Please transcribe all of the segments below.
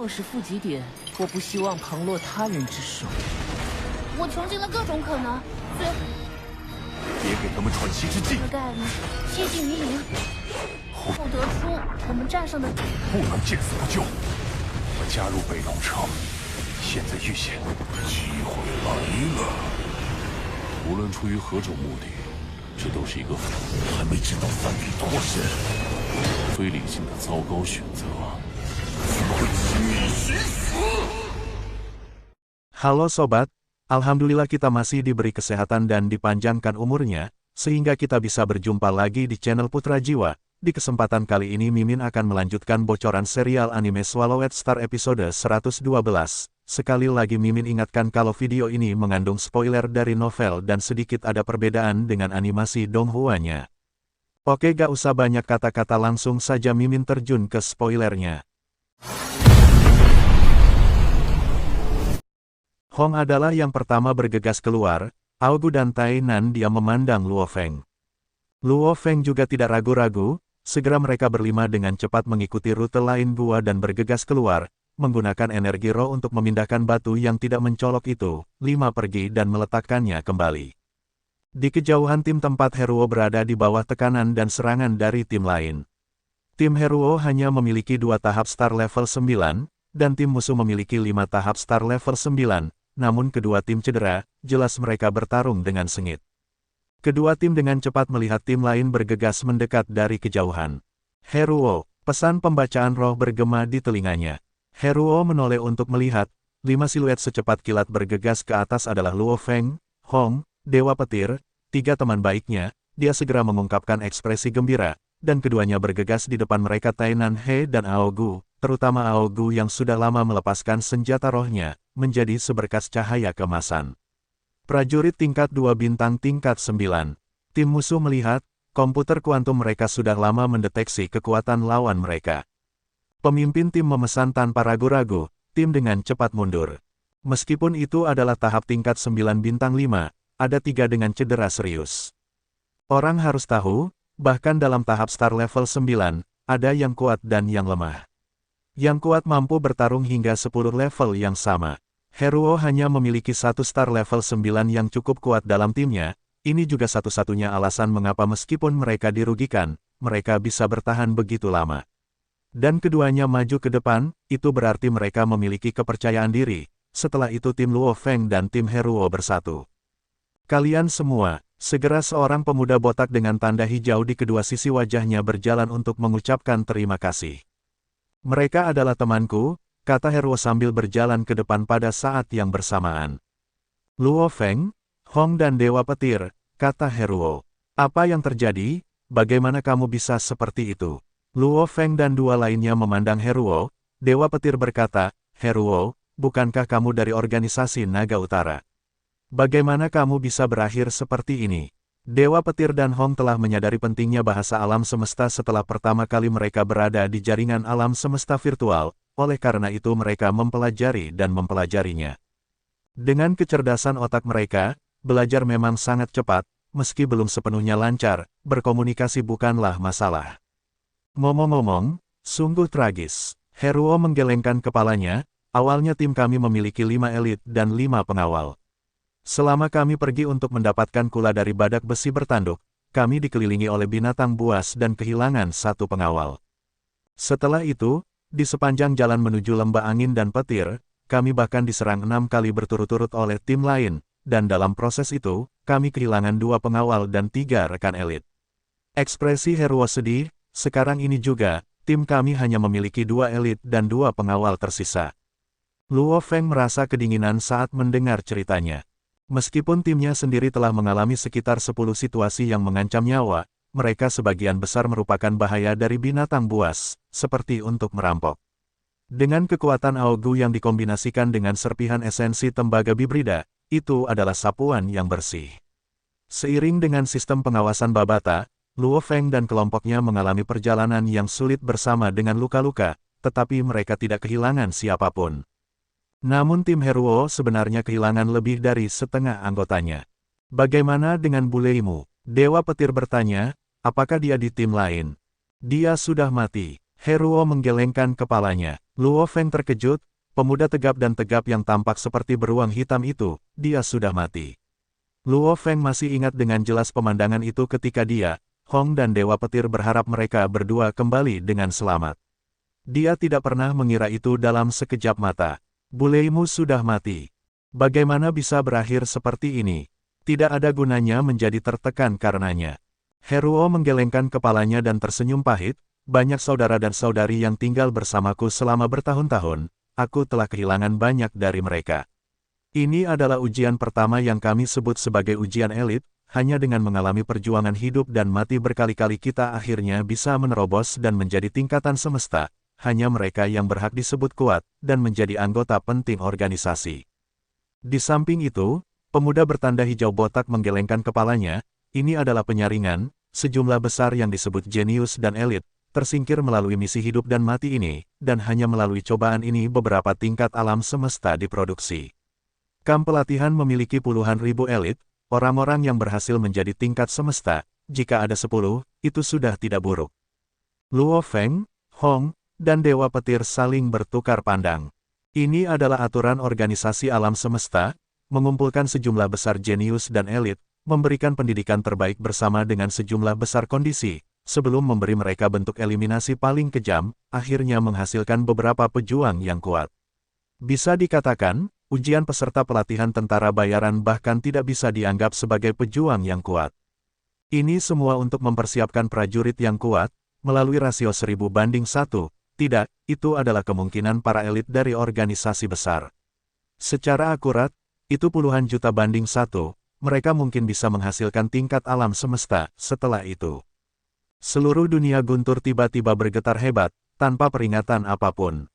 若是负极点，我不希望旁落他人之手。我穷尽了各种可能，最别给他们喘息之机。的概率接近于零。后得出我们战胜的不能见死不救。我加入北龙城，现在遇险，机会来了。无论出于何种目的，这都是一个还没知道三比脱身，非理性的糟糕选择。怎么会轻易寻死？ Halo Sobat, Alhamdulillah kita masih diberi kesehatan dan dipanjangkan umurnya, sehingga kita bisa berjumpa lagi di channel Putra Jiwa. Di kesempatan kali ini Mimin akan melanjutkan bocoran serial anime Swallowed Star episode 112. Sekali lagi Mimin ingatkan kalau video ini mengandung spoiler dari novel dan sedikit ada perbedaan dengan animasi Donghua-nya. Oke, gak usah banyak kata-kata, langsung saja Mimin terjun ke spoilernya. Hong adalah yang pertama bergegas keluar. Aogu dan Tainan diam memandang Luo Feng. Luo Feng juga tidak ragu-ragu, segera mereka berlima dengan cepat mengikuti rute lain gua dan bergegas keluar, menggunakan energi roh untuk memindahkan batu yang tidak mencolok itu. Lima pergi dan meletakkannya kembali. Di kejauhan tim tempat Heruo berada di bawah tekanan dan serangan dari tim lain. Tim Heruo hanya memiliki 2 tahap star level 9, dan tim musuh memiliki 5 tahap star level 9, namun kedua tim cedera, jelas mereka bertarung dengan sengit. Kedua tim dengan cepat melihat tim lain bergegas mendekat dari kejauhan. Heruo, pesan pembacaan roh bergema di telinganya. Heruo menoleh untuk melihat, 5 siluet secepat kilat bergegas ke atas adalah Luo Feng, Hong, Dewa Petir, 3 teman baiknya. Dia segera mengungkapkan ekspresi gembira, dan keduanya bergegas di depan mereka Tainan He dan Aogu, terutama Aogu yang sudah lama melepaskan senjata rohnya, menjadi seberkas cahaya kemasan. Prajurit tingkat 2 bintang tingkat 9. Tim musuh melihat, komputer kuantum mereka sudah lama mendeteksi kekuatan lawan mereka. Pemimpin tim memesan tanpa ragu-ragu, tim dengan cepat mundur. Meskipun itu adalah tahap tingkat 9 bintang 5, ada 3 dengan cedera serius. Orang harus tahu, bahkan dalam tahap star level 9, ada yang kuat dan yang lemah. Yang kuat mampu bertarung hingga 10 level yang sama. Heruo hanya memiliki 1 star level 9 yang cukup kuat dalam timnya, ini juga satu-satunya alasan mengapa meskipun mereka dirugikan, mereka bisa bertahan begitu lama. Dan keduanya maju ke depan, itu berarti mereka memiliki kepercayaan diri. Setelah itu tim Luo Feng dan tim Heruo bersatu. Kalian semua, segera seorang pemuda botak dengan tanda hijau di kedua sisi wajahnya berjalan untuk mengucapkan terima kasih. Mereka adalah temanku, kata Heruo sambil berjalan ke depan pada saat yang bersamaan. Luo Feng, Hong dan Dewa Petir, kata Heruo. Apa yang terjadi? Bagaimana kamu bisa seperti itu? Luo Feng dan dua lainnya memandang Heruo. Dewa Petir berkata, Heruo, bukankah kamu dari organisasi Naga Utara? Bagaimana kamu bisa berakhir seperti ini? Dewa Petir dan Hong telah menyadari pentingnya bahasa alam semesta setelah pertama kali mereka berada di jaringan alam semesta virtual. Oleh karena itu mereka mempelajari dan mempelajarinya. Dengan kecerdasan otak mereka, belajar memang sangat cepat, meski belum sepenuhnya lancar, berkomunikasi bukanlah masalah. Ngomong-ngomong, sungguh tragis. Heruo menggelengkan kepalanya, awalnya tim kami memiliki 5 elit dan 5 pengawal. Selama kami pergi untuk mendapatkan kula dari badak besi bertanduk, kami dikelilingi oleh binatang buas dan kehilangan 1 pengawal. Setelah itu, di sepanjang jalan menuju lembah angin dan petir, kami bahkan diserang 6 kali berturut-turut oleh tim lain, dan dalam proses itu, kami kehilangan 2 pengawal dan 3 rekan elit. Ekspresi Heruo sedih, sekarang ini juga, tim kami hanya memiliki 2 elit dan 2 pengawal tersisa. Luo Feng merasa kedinginan saat mendengar ceritanya. Meskipun timnya sendiri telah mengalami sekitar 10 situasi yang mengancam nyawa, mereka sebagian besar merupakan bahaya dari binatang buas, seperti untuk merampok. Dengan kekuatan Aogu yang dikombinasikan dengan serpihan esensi tembaga bibrida, itu adalah sapuan yang bersih. Seiring dengan sistem pengawasan Babata, Luo Feng dan kelompoknya mengalami perjalanan yang sulit bersama dengan luka-luka, tetapi mereka tidak kehilangan siapapun. Namun tim Heruo sebenarnya kehilangan lebih dari setengah anggotanya. Bagaimana dengan buleimu? Dewa Petir bertanya. Apakah dia di tim lain? Dia sudah mati. Heruo menggelengkan kepalanya. Luo Feng terkejut, pemuda tegap dan tegap yang tampak seperti beruang hitam itu, dia sudah mati. Luo Feng masih ingat dengan jelas pemandangan itu ketika dia, Hong dan Dewa Petir berharap mereka berdua kembali dengan selamat. Dia tidak pernah mengira itu dalam sekejap mata. Buleimu sudah mati. Bagaimana bisa berakhir seperti ini? Tidak ada gunanya menjadi tertekan karenanya. Heruo menggelengkan kepalanya dan tersenyum pahit. Banyak saudara dan saudari yang tinggal bersamaku selama bertahun-tahun, aku telah kehilangan banyak dari mereka. Ini adalah ujian pertama yang kami sebut sebagai ujian elit, hanya dengan mengalami perjuangan hidup dan mati berkali-kali kita akhirnya bisa menerobos dan menjadi tingkatan semesta, hanya mereka yang berhak disebut kuat, dan menjadi anggota penting organisasi. Di samping itu, pemuda bertanda hijau botak menggelengkan kepalanya, ini adalah penyaringan, sejumlah besar yang disebut jenius dan elit, tersingkir melalui misi hidup dan mati ini, dan hanya melalui cobaan ini beberapa tingkat alam semesta diproduksi. Kamp pelatihan memiliki puluhan ribu elit, orang-orang yang berhasil menjadi tingkat semesta, jika ada 10, itu sudah tidak buruk. Luo Feng, Hong, dan Dewa Petir saling bertukar pandang. Ini adalah aturan organisasi alam semesta, mengumpulkan sejumlah besar jenius dan elit, memberikan pendidikan terbaik bersama dengan sejumlah besar kondisi, sebelum memberi mereka bentuk eliminasi paling kejam, akhirnya menghasilkan beberapa pejuang yang kuat. Bisa dikatakan, ujian peserta pelatihan tentara bayaran bahkan tidak bisa dianggap sebagai pejuang yang kuat. Ini semua untuk mempersiapkan prajurit yang kuat, melalui rasio 1000:1, tidak, itu adalah kemungkinan para elit dari organisasi besar. Secara akurat, itu puluhan juta banding 1, mereka mungkin bisa menghasilkan tingkat alam semesta, setelah itu. Seluruh dunia guntur tiba-tiba bergetar hebat, tanpa peringatan apapun.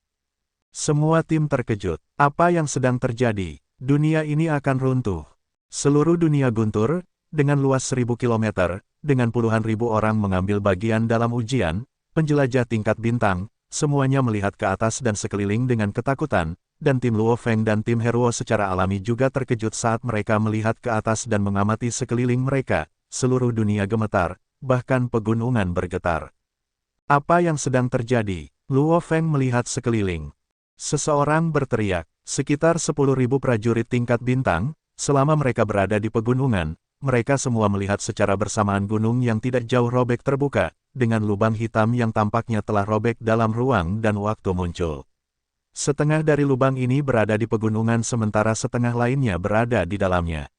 Semua tim terkejut. Apa yang sedang terjadi? Dunia ini akan runtuh. Seluruh dunia guntur, dengan luas 1000 km, dengan puluhan ribu orang mengambil bagian dalam ujian, penjelajah tingkat bintang, semuanya melihat ke atas dan sekeliling dengan ketakutan, dan tim Luo Feng dan tim Heruo secara alami juga terkejut saat mereka melihat ke atas dan mengamati sekeliling mereka. Seluruh dunia gemetar. Bahkan pegunungan bergetar. Apa yang sedang terjadi? Luo Feng melihat sekeliling. Seseorang berteriak, sekitar 10.000 prajurit tingkat bintang, selama mereka berada di pegunungan, mereka semua melihat secara bersamaan gunung yang tidak jauh robek terbuka, dengan lubang hitam yang tampaknya telah robek dalam ruang dan waktu muncul. Setengah dari lubang ini berada di pegunungan sementara setengah lainnya berada di dalamnya.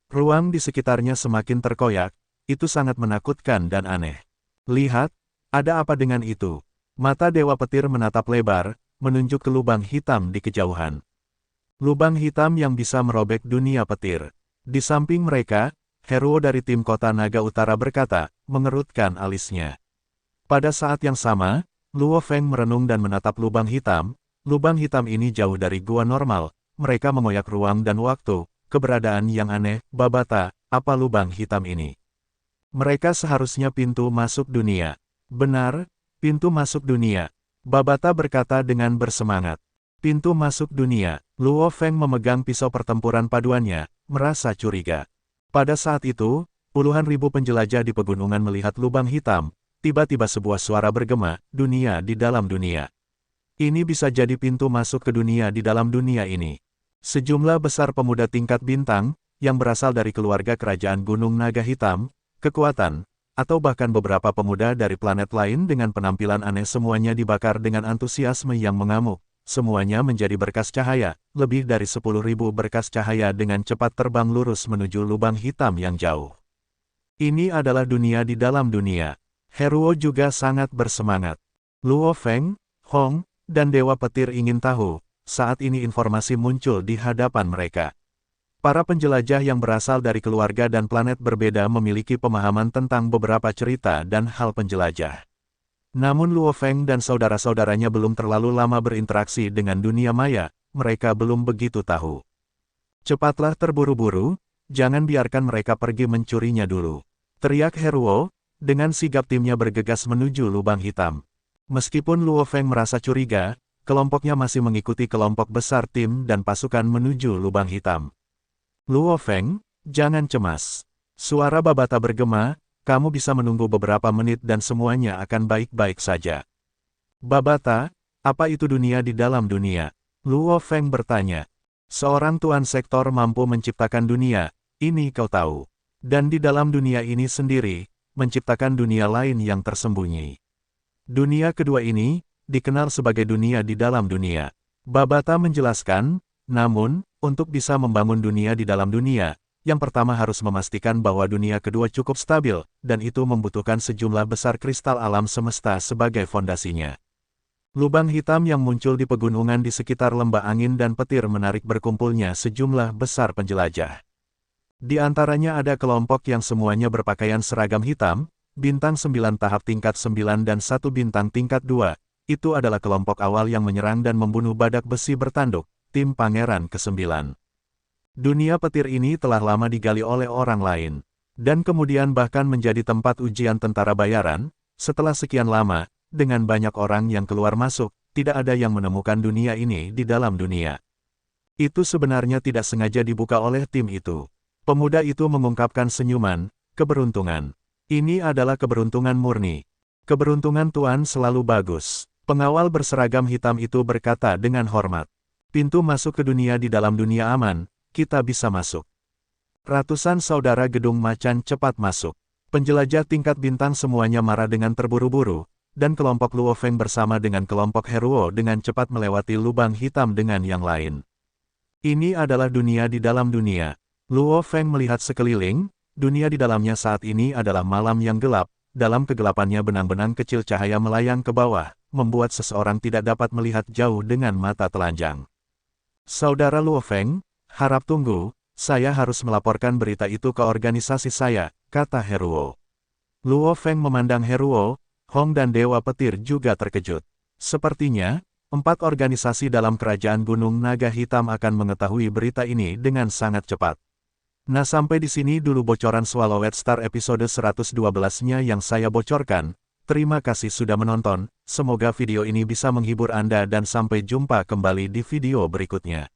Ruang di sekitarnya semakin terkoyak. Itu sangat menakutkan dan aneh. Lihat, ada apa dengan itu? Mata Dewa Petir menatap lebar, menunjuk ke lubang hitam di kejauhan. Lubang hitam yang bisa merobek dunia petir. Di samping mereka, Heruo dari tim Kota Naga Utara berkata, mengerutkan alisnya. Pada saat yang sama, Luo Feng merenung dan menatap lubang hitam. Lubang hitam ini jauh dari gua normal, mereka mengoyak ruang dan waktu, keberadaan yang aneh, Babata, apa lubang hitam ini? Mereka seharusnya pintu masuk dunia. Benar, pintu masuk dunia. Babata berkata dengan bersemangat. Pintu masuk dunia. Luo Feng memegang pisau pertempuran paduannya, merasa curiga. Pada saat itu, puluhan ribu penjelajah di pegunungan melihat lubang hitam. Tiba-tiba sebuah suara bergema, dunia di dalam dunia. Ini bisa jadi pintu masuk ke dunia di dalam dunia ini. Sejumlah besar pemuda tingkat bintang, yang berasal dari keluarga kerajaan Gunung Naga Hitam, kekuatan, atau bahkan beberapa pemuda dari planet lain dengan penampilan aneh semuanya dibakar dengan antusiasme yang mengamuk. Semuanya menjadi berkas cahaya, lebih dari 10.000 berkas cahaya dengan cepat terbang lurus menuju lubang hitam yang jauh. Ini adalah dunia di dalam dunia. Heruo juga sangat bersemangat. Luo Feng, Hong, dan Dewa Petir ingin tahu, saat ini informasi muncul di hadapan mereka. Para penjelajah yang berasal dari keluarga dan planet berbeda memiliki pemahaman tentang beberapa cerita dan hal penjelajah. Namun Luo Feng dan saudara-saudaranya belum terlalu lama berinteraksi dengan dunia maya, mereka belum begitu tahu. Cepatlah terburu-buru, jangan biarkan mereka pergi mencurinya dulu. Teriak Heruo, dengan sigap timnya bergegas menuju lubang hitam. Meskipun Luo Feng merasa curiga, kelompoknya masih mengikuti kelompok besar tim dan pasukan menuju lubang hitam. Luo Feng, jangan cemas. Suara Babata bergema, kamu bisa menunggu beberapa menit dan semuanya akan baik-baik saja. Babata, apa itu dunia di dalam dunia? Luo Feng bertanya. Seorang tuan sektor mampu menciptakan dunia, ini kau tahu. Dan di dalam dunia ini sendiri, menciptakan dunia lain yang tersembunyi. Dunia kedua ini, dikenal sebagai dunia di dalam dunia. Babata menjelaskan, namun, untuk bisa membangun dunia di dalam dunia, yang pertama harus memastikan bahwa dunia kedua cukup stabil, dan itu membutuhkan sejumlah besar kristal alam semesta sebagai fondasinya. Lubang hitam yang muncul di pegunungan di sekitar lembah angin dan petir menarik berkumpulnya sejumlah besar penjelajah. Di antaranya ada kelompok yang semuanya berpakaian seragam hitam, bintang 9 tahap tingkat 9 dan 1 bintang tingkat 2, itu adalah kelompok awal yang menyerang dan membunuh badak besi bertanduk, tim Pangeran ke-9. Dunia petir ini telah lama digali oleh orang lain, dan kemudian bahkan menjadi tempat ujian tentara bayaran. Setelah sekian lama, dengan banyak orang yang keluar masuk, tidak ada yang menemukan dunia ini di dalam dunia. Itu sebenarnya tidak sengaja dibuka oleh tim itu. Pemuda itu mengungkapkan senyuman, keberuntungan. Ini adalah keberuntungan murni. Keberuntungan Tuan selalu bagus. Pengawal berseragam hitam itu berkata dengan hormat. Pintu masuk ke dunia di dalam dunia aman, kita bisa masuk. Ratusan saudara gedung macan cepat masuk. Penjelajah tingkat bintang semuanya marah dengan terburu-buru, dan kelompok Luo Feng bersama dengan kelompok Heruo dengan cepat melewati lubang hitam dengan yang lain. Ini adalah dunia di dalam dunia. Luo Feng melihat sekeliling, dunia di dalamnya saat ini adalah malam yang gelap, dalam kegelapannya benang-benang kecil cahaya melayang ke bawah, membuat seseorang tidak dapat melihat jauh dengan mata telanjang. Saudara Luo Feng, harap tunggu, saya harus melaporkan berita itu ke organisasi saya, kata Heruo. Luo Feng memandang Heruo, Hong dan Dewa Petir juga terkejut. Sepertinya, 4 organisasi dalam kerajaan Gunung Naga Hitam akan mengetahui berita ini dengan sangat cepat. Nah, sampai di sini dulu bocoran Swallowed Star episode 112-nya yang saya bocorkan. Terima kasih sudah menonton, semoga video ini bisa menghibur Anda dan sampai jumpa kembali di video berikutnya.